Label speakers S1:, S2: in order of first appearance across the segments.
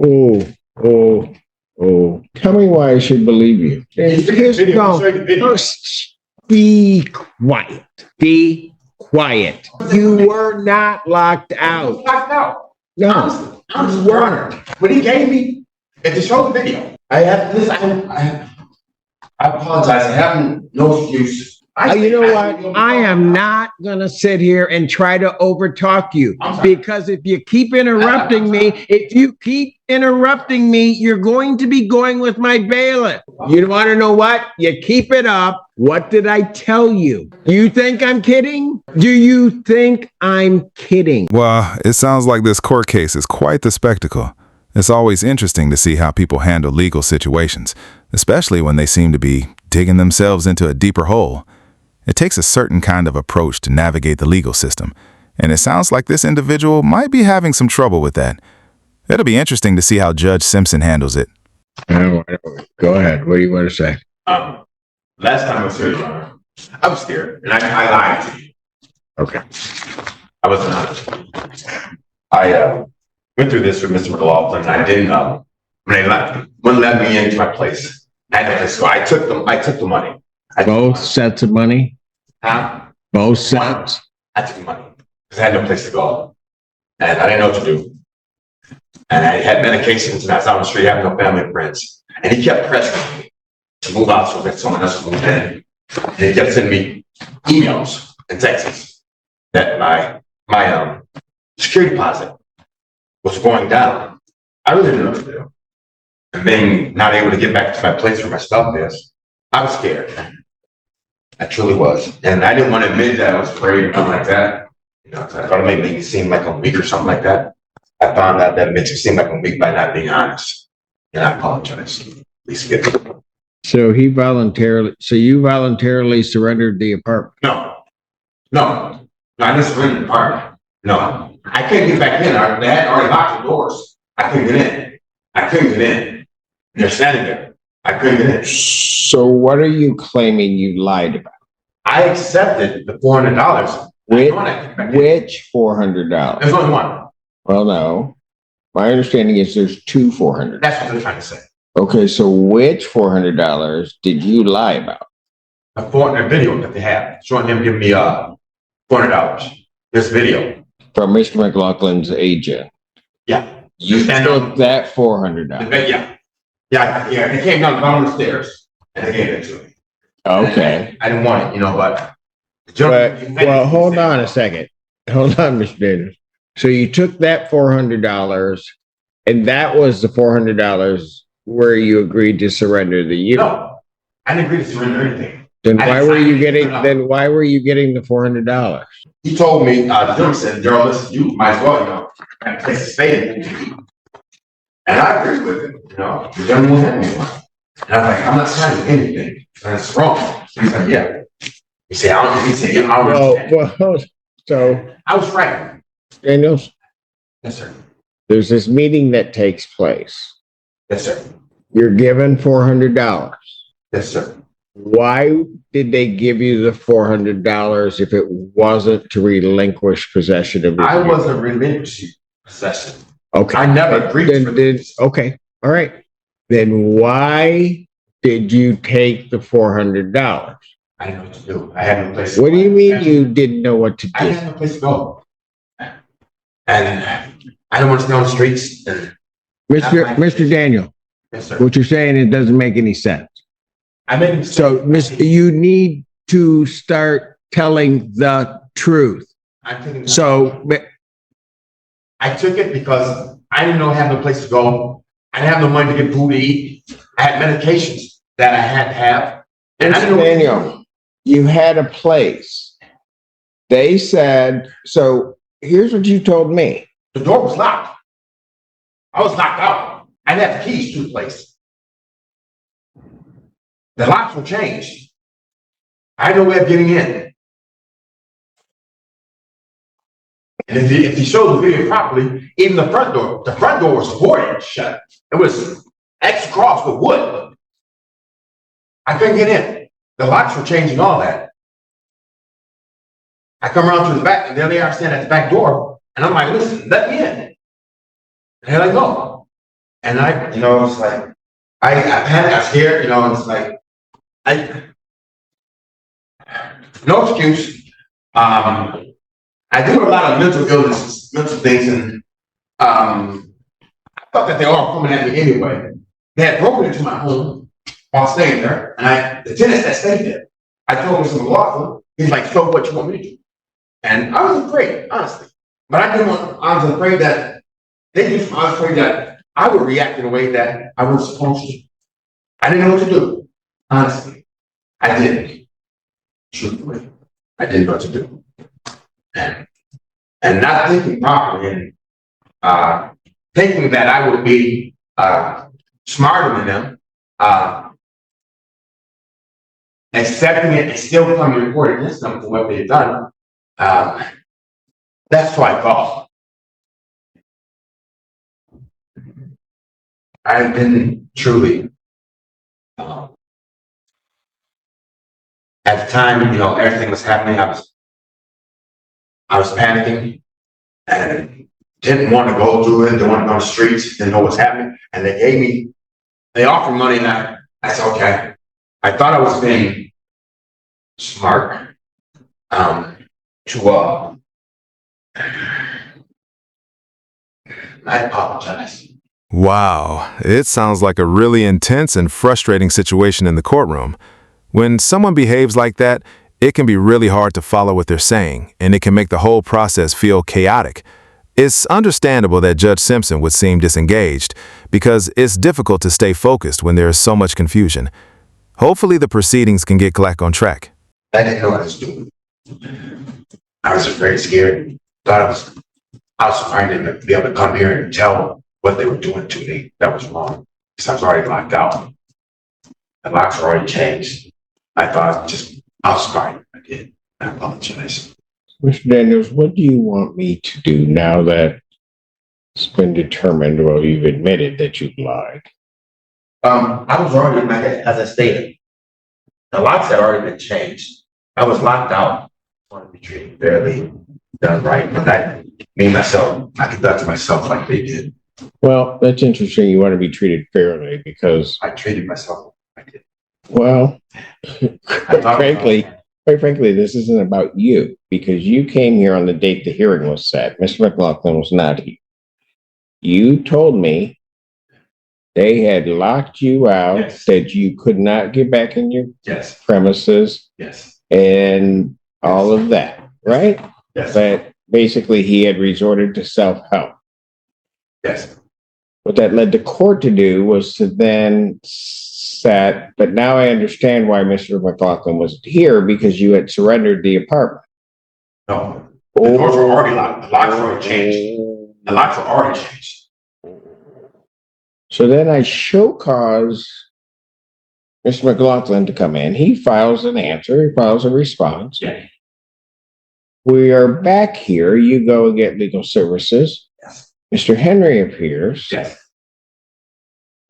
S1: Oh, oh, oh. Tell me why I should believe you. First, be quiet. Be quiet. You were not locked out.
S2: Locked out.
S1: No,
S2: I'm weren't. When he gave me, if you show the video, I apologize. I have no excuse.
S1: You know what? I am not going to sit here and try to overtalk you because if you keep interrupting me, you're going to be going with my bailiff. You want to know what? You keep it up. What did I tell you? You think I'm kidding? Do you think I'm kidding?
S3: Well, it sounds like this court case is quite the spectacle. It's always interesting to see how people handle legal situations, especially when they seem to be digging themselves into a deeper hole. It takes a certain kind of approach to navigate the legal system, and it sounds like this individual might be having some trouble with that. It'll be interesting to see how Judge Simpson handles it.
S1: Go ahead. What do you want to say?
S2: Last time I was here, Your Honor, I was scared, and I lied to you.
S1: Okay.
S2: I wasn't honest. I went through this with Mr. McLaughlin, and I didn't when they wouldn't let me into my place. So I took the money.
S1: Both sets of money?
S2: Huh?
S1: Both sets?
S2: I took the money because I had no place to go. And I didn't know what to do. And I had medications and I was out on the street, I have no family and friends. And he kept pressuring me to move out so that someone else would move in. And he kept sending me emails and texts that my security deposit was going down. I really didn't know what to do. And being not able to get back to my place where my stuff is, I was scared. I truly was. And I didn't want to admit that I was afraid or nothing like that. You know, I thought it might make me seem like I'm weak or something like that. I found out that it makes me seem like I'm weak by not being honest. And I apologize. Please forgive me.
S1: So you voluntarily surrendered the apartment?
S2: No, I didn't surrender the apartment. No, I couldn't get back in. They had already locked the doors. I couldn't get in. They're standing there. I couldn't get in.
S1: So what are you claiming you lied about?
S2: I accepted the $400.
S1: Which $400?
S2: There's only one.
S1: Well, no. My understanding is there's two $400.
S2: That's what they're trying to say.
S1: Okay, so which $400 did you lie about?
S2: A video that they have showing him giving me $400. This video
S1: from Mr. McLaughlin's agent.
S2: Yeah,
S1: you took that $400.
S2: Yeah. It came down the bottom of the stairs and they gave it to me.
S1: Okay.
S2: I didn't want it, but.
S1: Well, hold on a second. Hold on, Mr. Daniels. So you took that $400, and that was the $400 where you agreed to surrender the unit.
S2: No, I didn't agree to surrender anything.
S1: Then why were you getting the $400?
S2: He told me, the gentleman said, Daryl, listen, you might as well, have a place to stay in. And I agreed with him, the gentleman won't have me one. And I'm like, I'm not signing anything. That's wrong. He's like, yeah. He said, I don't
S1: so
S2: I was right.
S1: Daniels?
S2: Yes, sir.
S1: There's this meeting that takes place.
S2: Yes, sir.
S1: You're given $400.
S2: Yes, sir.
S1: Why did they give you the $400 if it wasn't to relinquish possession of it?
S2: I wasn't relinquishing possession.
S1: Okay.
S2: I never agreed to it.
S1: Okay. All right. Then why did you take the $400?
S2: I didn't know what to do. I had no place to go.
S1: What do you mean you didn't know what to do?
S2: I had no place to go. And I don't want to stay on the streets.
S1: Mr. Daniel.
S2: Yes, sir.
S1: What you're saying, it doesn't make any sense.
S2: So,
S1: you need to start telling the truth.
S2: I took it because I didn't have no place to go. I didn't have no money to get food to eat. I had medications that I had to have. And
S1: Mr. Daniel, you had a place. They said, so here's what you told me.
S2: The door was locked. I was locked out. I didn't have the keys to the place. The locks were changed. I had no way of getting in. And if you show the video properly, even the front door was boarded shut. It was X across with wood. I couldn't get in. The locks were changing all that. I come around to the back, and there they are standing at the back door. And I'm like, listen, let me in. And they're like, no. And it's like, I panicked, I was scared, and it's like, no excuse. I do a lot of mental illnesses, mental things, and I thought that they were all coming at me anyway. They had broken into my home while staying there, and the tenants that stayed there, I told Mr. McLaughlin, he's like, so what you want me to do? And I was afraid, honestly. But I was afraid that I was afraid that I would react in a way that I was supposed to. I didn't know what to do, honestly. I didn't. Truthfully, I didn't know what to do. And not thinking properly and thinking that I would be smarter than them, accepting it and still coming to report against them for what they've done. That's what I thought. I didn't truly. At the time, everything was happening. I was panicking and didn't want to go through it. Didn't want to go on the streets. Didn't know what's happening. And they offered money, and I said, okay. I thought I was being smart. I apologize.
S3: Wow, it sounds like a really intense and frustrating situation in the courtroom. When someone behaves like that, it can be really hard to follow what they're saying, and it can make the whole process feel chaotic. It's understandable that Judge Simpson would seem disengaged, because it's difficult to stay focused when there is so much confusion. Hopefully the proceedings can get back on track.
S2: I didn't know what I was doing. I was very scared. I was trying to be able to come here and tell what they were doing to me that was wrong. Because I was already locked out. The locks were already changed. I was fine. I did. I apologize.
S1: Mr. Daniels, what do you want me to do now that it's been determined, well, you've admitted that you've lied?
S2: I was already, as I stated, the locks had already been changed. I was locked out. I wanted to be treated fairly, done right. But I conducted myself like they did.
S1: Well, that's interesting. You want to be treated fairly because
S2: I treated myself like I did.
S1: Well, quite frankly, this isn't about you because you came here on the date the hearing was set. Mr. McLaughlin was not here. You told me they had locked you out,
S2: yes.
S1: That you could not get back in your
S2: yes.
S1: premises,
S2: yes,
S1: and all of that, right?
S2: Yes.
S1: That basically he had resorted to self-help.
S2: Yes.
S1: What that led the court to do was to then set, but now I understand why Mr. McLaughlin wasn't here because you had surrendered the apartment.
S2: No, the doors were already locked. The locks were already changed. The locks were already changed.
S1: So then I show cause Mr. McLaughlin to come in. He files an answer. He files a response.
S2: Yeah.
S1: We are back here. You go and get legal services.
S2: Yes.
S1: Mr. Henry appears.
S2: Yes.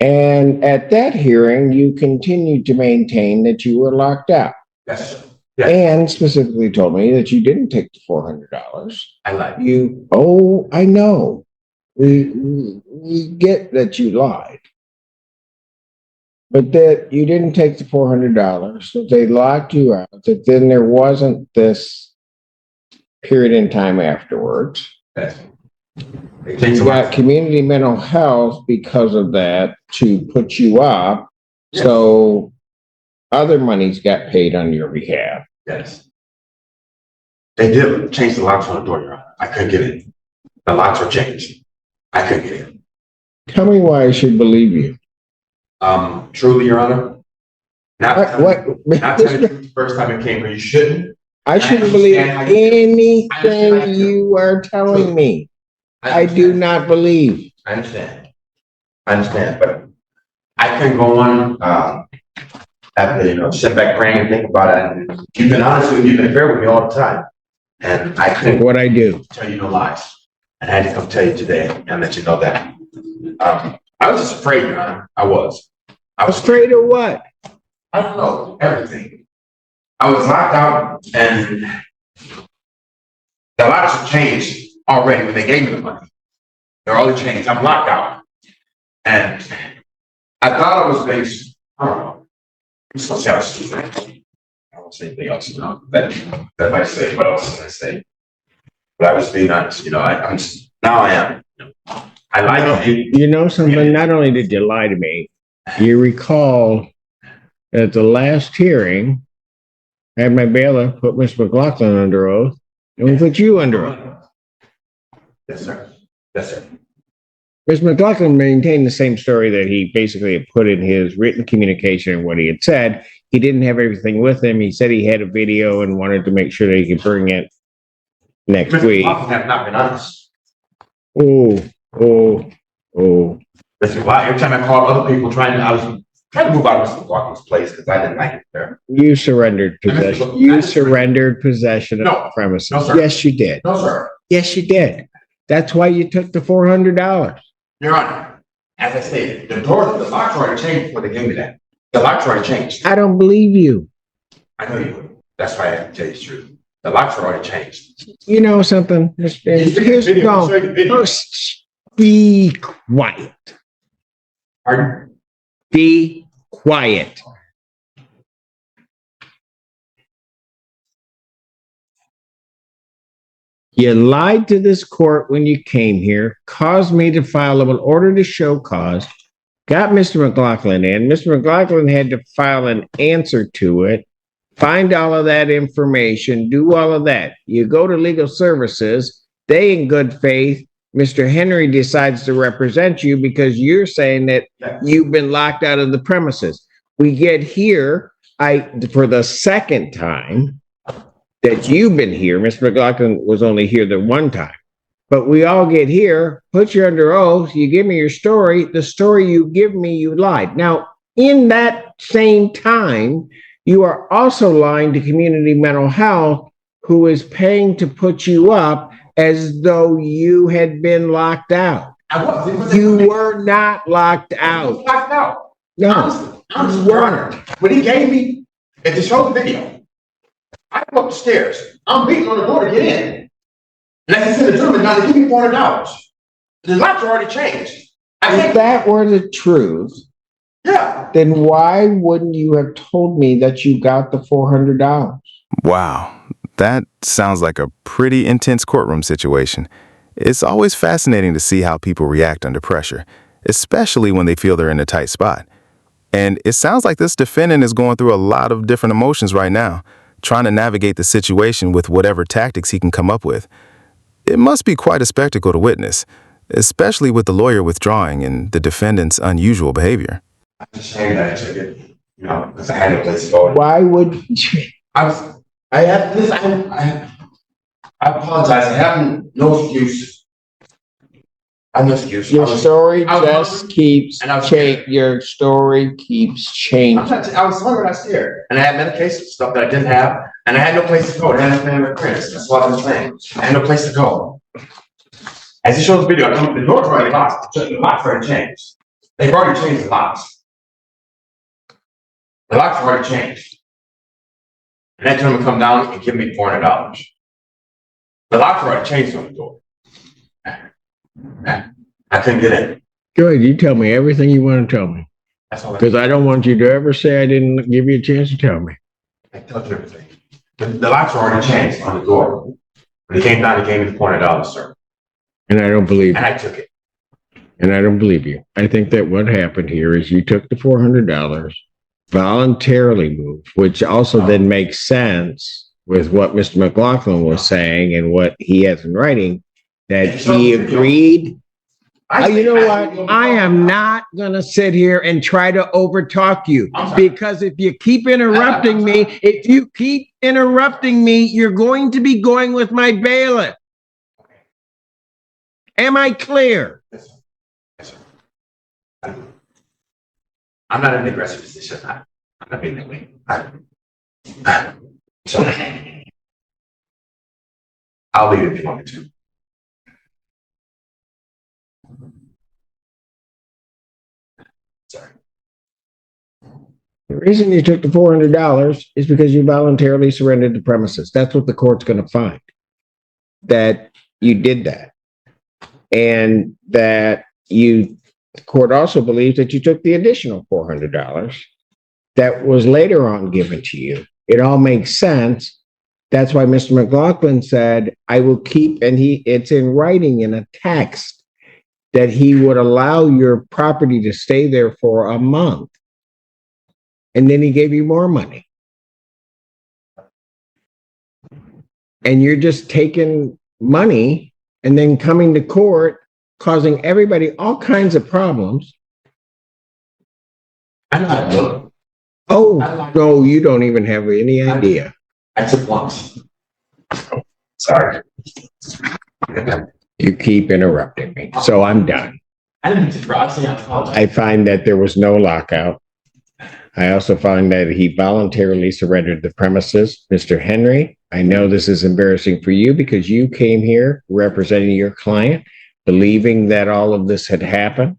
S1: And at that hearing, you continued to maintain that you were locked out.
S2: Yes. Yes.
S1: And specifically told me that you didn't take the $400.
S2: I lied.
S1: I know. We get that you lied. But that you didn't take the $400, that they locked you out, that then there wasn't this period in time afterwards.
S2: Yes.
S1: You got community mental health because of that to put you up.
S2: Yes.
S1: So other monies got paid on your behalf.
S2: Yes. They did change the locks on the door, Your Honor. I couldn't get in. The locks were changed. I couldn't get in.
S1: Tell me why I should believe you.
S2: Truly, Your Honor. Not
S1: This-
S2: the first time it came here, you shouldn't.
S1: I shouldn't believe anything you are telling me. I do not believe.
S2: I understand, but I couldn't go on after sit back, praying, and think about it. And you've been honest with me, you've been fair with me all the time, and I couldn't
S1: What I do.
S2: tell you no lies. And I had to come tell you today and let you know that. I was just afraid, Your Honor. I was
S1: Afraid of what?
S2: I don't know everything. I was locked out, and the locks have changed already when they gave me the money. They're already changed. I'm locked out. And I thought I was based, I don't know. I'm supposed to have a stupid. I won't say anything else, that might say, what else can I say? But I was being honest, I'm just, now I am. I like it.
S1: You know something? Not only did you lie to me, you recall at the last hearing, I had my bailiff put Mr. McLaughlin under oath, and we put you under oath.
S2: Yes, sir. Yes, sir.
S1: Mr. McLaughlin maintained the same story that he basically had put in his written communication and what he had said. He didn't have everything with him. He said he had a video and wanted to make sure that he could bring it next
S2: Mr.
S1: week.
S2: McLaughlin have not been honest.
S1: Oh.
S2: Listen, every time I called other people I was trying to move out of Mr. McLaughlin's place because I didn't like it there.
S1: You surrendered possession. You surrendered possession of the premises.
S2: No, sir.
S1: Yes, you did.
S2: No, sir.
S1: Yes, you did. That's why you took the $400.
S2: Your Honor, as I stated, the locks already changed before they gave me that. The locks already changed.
S1: I don't believe you.
S2: I know you would. That's why I have to tell you the truth. The locks are already changed.
S1: You know something? Here's First, be quiet.
S2: Pardon?
S1: Be quiet. You lied to this court when you came here, caused me to file an order to show cause, got Mr. McLaughlin in. Mr. McLaughlin had to file an answer to it, find all of that information, do all of that. You go to legal services, they in good faith, Mr. Henry decides to represent you because you're saying that you've been locked out of the premises. We get here, for the second time that you've been here, Mr. McLaughlin was only here the one time, but we all get here, put you under oath, you give me your story, the story you give me, you lied. Now, in that same time, you are also lying to Community Mental Health, who is paying to put you up as though you had been locked out. You were not locked out.
S2: Locked out.
S1: No,
S2: I'm Warner. When he gave me, if you show the video, I go up the stairs. I'm beating on the door to get in. And I said to the gentleman, now they give me $400. The locks are already changed.
S1: If that were the truth,
S2: yeah,
S1: then why wouldn't you have told me that you got the $400?
S3: Wow, that sounds like a pretty intense courtroom situation. It's always fascinating to see how people react under pressure, especially when they feel they're in a tight spot. And it sounds like this defendant is going through a lot of different emotions right now, trying to navigate the situation with whatever tactics he can come up with. It must be quite a spectacle to witness, especially with the lawyer withdrawing and the defendant's unusual behavior.
S2: I'm just saying that I took it, because I had no place to go.
S1: Why would you?
S2: I apologize. I have no excuse. I have no excuse.
S1: Your story just keeps
S2: changing.
S1: Your story keeps changing.
S2: I was hungry when I was here, and I had medication stuff that I didn't have, and I had no place to go. I had a family friends. That's what I was saying. I had no place to go. As he shows the video, the door's already locked. The locks already changed. They've already changed the locks. The locks already changed. And that gentleman come down and give me $400. The locks already changed on the door. I couldn't get in.
S1: Go ahead, you tell me everything you want to tell me.
S2: That's all.
S1: Because I don't want you to ever say I didn't give you a chance to tell me.
S2: I told you everything. The locks were already changed on the door. When he came down, he gave me the $400, sir.
S1: And I don't believe
S2: And
S1: you.
S2: I took it.
S1: And I don't believe you. I think that what happened here is you took the $400, voluntarily moved, which also then makes sense with what Mr. McLaughlin was saying and what he has in writing, that he agreed. You know what? I am not going to sit here and try to overtalk you, because if you keep interrupting me, you're going to be going with my bailiff. Am I clear?
S2: Yes, sir. Yes, sir. I'm not in an aggressive position. I'm not being that way. So, I'll leave it if you want me to. Sorry.
S1: The reason you took the $400 is because you voluntarily surrendered the premises. That's what the court's going to find, that you did that, and that you The court also believes that you took the additional $400 that was later on given to you. It all makes sense. That's why Mr. McLaughlin said, I will keep, and it's in writing in a text that he would allow your property to stay there for a month. And then he gave you more money. And you're just taking money and then coming to court, causing everybody all kinds of problems.
S2: I'm not doing.
S1: Oh, no, you don't even have any idea.
S2: I took once. Sorry.
S1: You keep interrupting me, so I'm done.
S2: I didn't mean to apologize.
S1: I find that there was no lockout. I also find that he voluntarily surrendered the premises. Mr. Henry, I know this is embarrassing for you because you came here representing your client, believing that all of this had happened.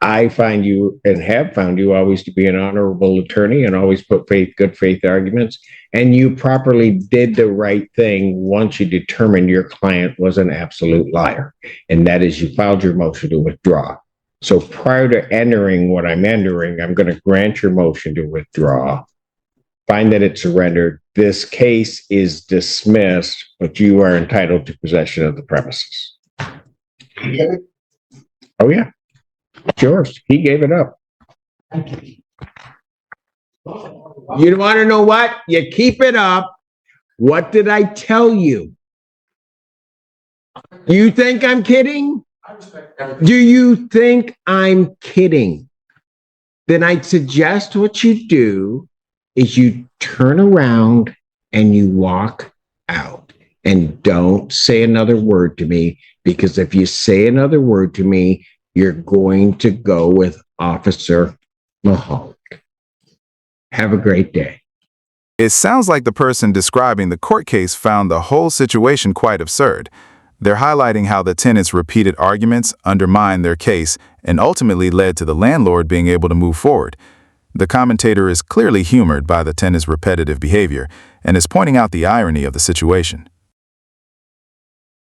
S1: I find you and have found you always to be an honorable attorney and always put good faith arguments. And you properly did the right thing once you determined your client was an absolute liar. And that is you filed your motion to withdraw. So prior to entering what I'm entering, I'm going to grant your motion to withdraw, find that it's surrendered. This case is dismissed, but you are entitled to possession of the premises. Oh, yeah. It's yours. He gave it up. You want to know what? You keep it up. What did I tell you? You think I'm kidding? Do you think I'm kidding? Then I'd suggest what you do is you turn around and you walk out and don't say another word to me, because if you say another word to me, you're going to go with Officer Mahoney. Have a great day.
S3: It sounds like the person describing the court case found the whole situation quite absurd. They're highlighting how the tenants' repeated arguments undermined their case and ultimately led to the landlord being able to move forward. The commentator is clearly humored by the tenants' repetitive behavior and is pointing out the irony of the situation.